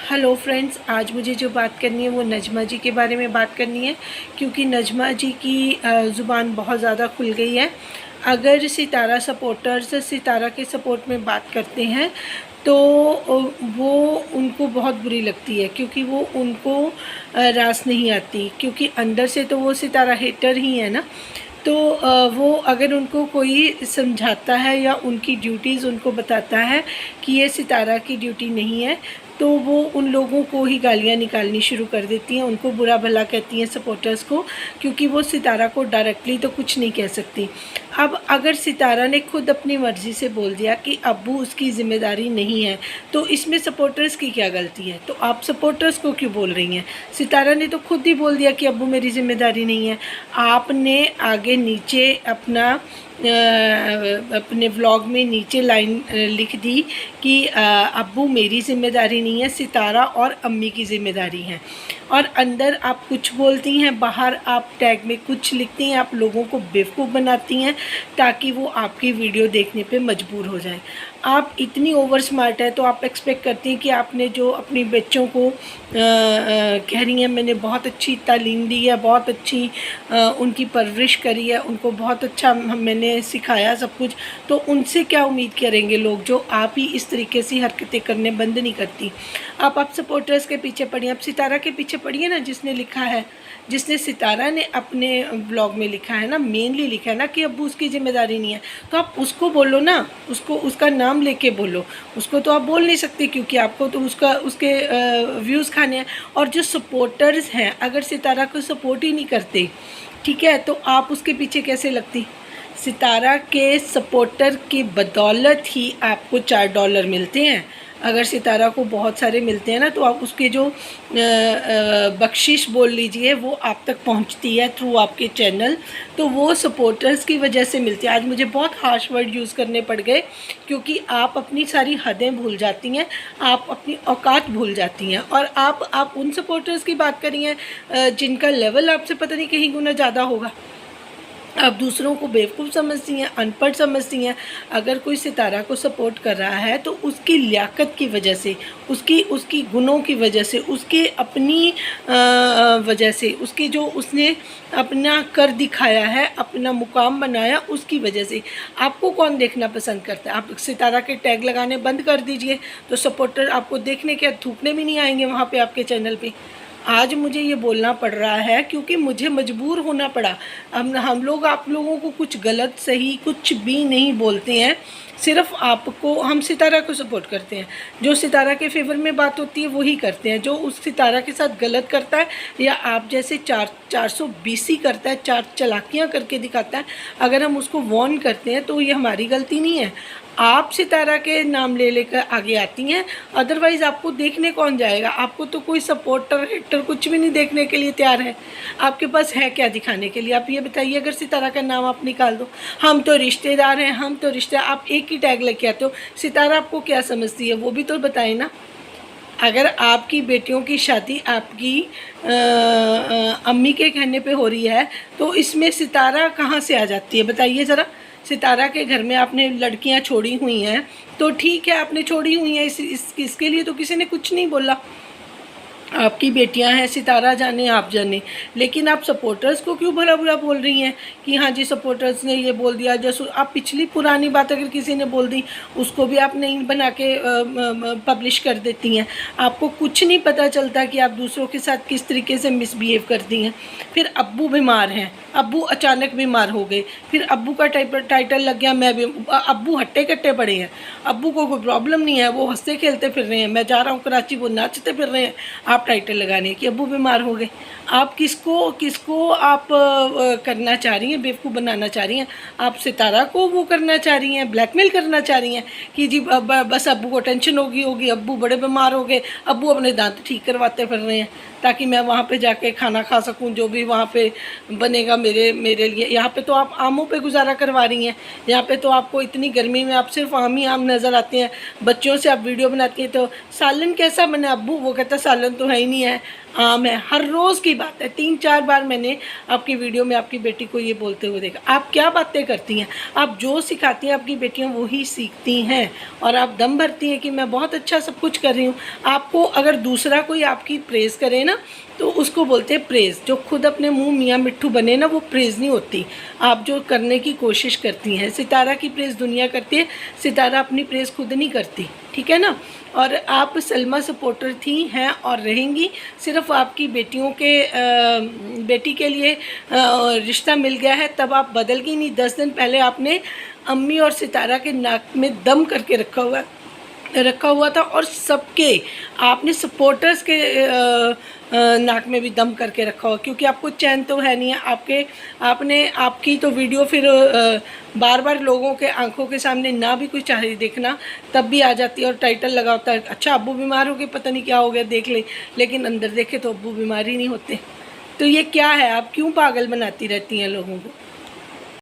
Hello friends, आज मुझे जो बात करनी है वो नजमा जी के बारे में बात करनी है, क्योंकि नजमा जी की ज़ुबान बहुत ज़्यादा खुल गई है। अगर सितारा सपोर्टर्स सितारा के सपोर्ट में बात करते हैं तो वो उनको बहुत बुरी लगती है, क्योंकि वो उनको रास नहीं आती, क्योंकि अंदर से तो वो सितारा हेटर ही है ना। तो वो अगर उनको कोई समझाता है या उनकी ड्यूटीज़ उनको बताता है कि ये सितारा की ड्यूटी नहीं है, तो वो उन लोगों को ही गालियाँ निकालनी शुरू कर देती हैं, उनको बुरा भला कहती हैं सपोर्टर्स को, क्योंकि वो सितारा को डायरेक्टली तो कुछ नहीं कह सकती। अब अगर सितारा ने खुद अपनी मर्ज़ी से बोल दिया कि अब्बू उसकी ज़िम्मेदारी नहीं है, तो इसमें सपोर्टर्स की क्या गलती है? तो आप सपोर्टर्स को क्यों बोल रही हैं? सितारा ने तो खुद ही बोल दिया कि अब्बू मेरी ज़िम्मेदारी नहीं है। आपने आगे नीचे अपने व्लॉग में नीचे लाइन लिख दी कि अब्बू मेरी ज़िम्मेदारी नहीं है, सितारा और अम्मी की ज़िम्मेदारी है। और अंदर आप कुछ बोलती हैं, बाहर आप टैग में कुछ लिखती हैं, आप लोगों को बेवकूफ़ बनाती हैं ताकि वो आपकी वीडियो देखने पे मजबूर हो जाएं। आप इतनी ओवर स्मार्ट है तो आप एक्सपेक्ट करती हैं कि आपने जो अपनी बच्चों को कह रही हैं मैंने बहुत अच्छी तालीम दी है, बहुत अच्छी उनकी परवरिश करी है, उनको बहुत अच्छा मैंने सिखाया सब कुछ, तो उनसे क्या उम्मीद करेंगे लोग, जो आप ही इस तरीके से हरकतें करने बंद नहीं करती। आप सपोर्टर्स के पीछे पड़िए, आप सितारा के पीछे पड़िए ना, जिसने लिखा है, जिसने सितारा ने अपने ब्लॉग में लिखा है ना, मेनली लिखा है ना कि अब्बू उसकी ज़िम्मेदारी नहीं है, तो आप उसको बोलो ना, उसको उसका नाम लेके बोलो। उसको तो आप बोल नहीं सकते, क्योंकि आपको तो उसके व्यूज़ खाने हैं। और जो सपोर्टर्स हैं, अगर सितारा को सपोर्ट ही नहीं करते, ठीक है, तो आप उसके पीछे कैसे लगती? सितारा के सपोर्टर की बदौलत ही आपको $4 मिलते हैं। अगर सितारा को बहुत सारे मिलते हैं ना, तो आप उसके जो बख्शिश बोल लीजिए वो आप तक पहुंचती है थ्रू आपके चैनल, तो वो सपोर्टर्स की वजह से मिलती है। आज मुझे बहुत हार्श वर्ड यूज़ करने पड़ गए, क्योंकि आप अपनी सारी हदें भूल जाती हैं, आप अपनी औकात भूल जाती हैं। और आप उन सपोर्टर्स की बात करी हैं जिनका लेवल आपसे पता नहीं कहीं गुना ज़्यादा होगा। आप दूसरों को बेवकूफ़ समझती हैं, अनपढ़ समझती हैं। अगर कोई सितारा को सपोर्ट कर रहा है तो उसकी लियाकत की वजह से, उसकी गुणों की वजह से, उसके अपनी वजह से, उसकी जो उसने अपना कर दिखाया है, अपना मुकाम बनाया, उसकी वजह से। आपको कौन देखना पसंद करता है? आप सितारा के टैग लगाने बंद कर दीजिए, तो सपोर्टर आपको देखने के थूकने भी नहीं आएंगे वहाँ पे आपके चैनल पे। आज मुझे ये बोलना पड़ रहा है क्योंकि मुझे मजबूर होना पड़ा। हम लोग आप लोगों को कुछ गलत सही कुछ भी नहीं बोलते हैं, सिर्फ आपको, हम सितारा को सपोर्ट करते हैं। जो सितारा के फेवर में बात होती है वही करते हैं। जो उस सितारा के साथ गलत करता है या आप जैसे 420 करता है, 4 चालाकियाँ करके दिखाता है, अगर हम उसको वार्न करते हैं तो ये हमारी गलती नहीं है। आप सितारा के नाम ले लेकर आगे आती हैं, अदरवाइज़ आपको देखने कौन जाएगा? आपको तो कोई सपोर्टर हेटर कुछ भी नहीं देखने के लिए तैयार है। आपके पास है क्या दिखाने के लिए? आप ये बताइए। अगर सितारा का नाम आप निकाल दो, हम तो रिश्तेदार हैं, हम तो रिश्ते, आप एक ही टैग लेके आते हो। सितारा आपको क्या समझती है वो भी तो बताए ना। अगर आपकी बेटियों की शादी आपकी अम्मी के कहने पे हो रही है, तो इसमें सितारा कहाँ से आ जाती है बताइए ज़रा। सितारा के घर में आपने लड़कियां छोड़ी हुई हैं, तो ठीक है, आपने छोड़ी हुई हैं, इसके लिए तो किसी ने कुछ नहीं बोला। आपकी बेटियां हैं, सितारा जाने आप जाने, लेकिन आप सपोर्टर्स को क्यों भला बुरा बोल रही हैं कि हाँ जी सपोर्टर्स ने ये बोल दिया। जैसे आप पिछली पुरानी बात अगर किसी ने बोल दी, उसको भी आप नहीं बना के पब्लिश कर देती हैं। आपको कुछ नहीं पता चलता कि आप दूसरों के साथ किस तरीके से मिसबिहेव करती हैं। फिर अब्बू बीमार हैं, अब्बू अचानक बीमार हो गए, फिर अब्बू का टाइटल लग गया मैं भी। अब्बू हट्टे कट्टे पड़े हैं, अब्बू को कोई प्रॉब्लम नहीं है, वो हंसते खेलते फिर रहे हैं, मैं जा रहा हूँ कराची, वो नाचते फिर रहे हैं। आप टाइटल लगाने कि अब्बू बीमार हो गए। आप किसको आप करना चाह रही हैं, बेवकूफ़ बनाना चाह रही हैं? आप सितारा को वो करना चाह रही हैं, ब्लैकमेल करना चाह रही हैं कि जी बस अब्बू को टेंशन होगी, अब्बू बड़े बीमार हो गए, अब्बू अपने दांत ठीक करवाते फिर रहे हैं ताकि मैं वहाँ पे जाके खाना खा सकूँ, जो भी वहाँ पे बनेगा मेरे लिए। यहाँ पे तो आप आमों पे गुजारा करवा रही हैं। यहाँ पे तो आपको इतनी गर्मी में आप सिर्फ आम ही आम नज़र आते हैं। बच्चों से आप वीडियो बनाती हैं तो सालन कैसा बना अब्बू? वो कहता सालन तो है ही नहीं है, आम है, हर रोज़ की बात है। 3-4 बार मैंने आपकी वीडियो में आपकी बेटी को ये बोलते हुए देखा। आप क्या बातें करती हैं? आप जो सिखाती हैं आपकी बेटियां वही सीखती हैं, और आप दम भरती हैं कि मैं बहुत अच्छा सब कुछ कर रही हूँ। आपको अगर दूसरा कोई आपकी प्रेज़ करे ना, तो उसको बोलते हैं प्रेज़। जो खुद अपने मुंह मियाँ मिट्ठू बने ना, वो प्रेज़ नहीं होती। आप जो करने की कोशिश करती हैं, सितारा की प्रेज़ दुनिया करती है, सितारा अपनी प्रेज़ खुद नहीं करती, ठीक है ना। और आप सलमा सपोर्टर थी, हैं और रहेंगी। सिर्फ आपकी बेटियों के बेटी के लिए रिश्ता मिल गया है तब आप बदल गई नहीं। 10 दिन पहले आपने अम्मी और सितारा के नाक में दम करके रखा हुआ था, और सबके आपने सपोर्टर्स के नाक में भी दम करके रखा हुआ, क्योंकि आपको चैन तो है नहीं है। आपकी तो वीडियो फिर बार बार लोगों के आंखों के सामने ना भी कुछ चाहे देखना तब भी आ जाती है, और टाइटल लगा होता है, अच्छा अब्बू बीमार हो गए, पता नहीं क्या हो गया, देख ले। लेकिन अंदर देखे तो अब्बू बीमार ही नहीं होते। तो ये क्या है? आप क्यों पागल बनाती रहती हैं लोगों को?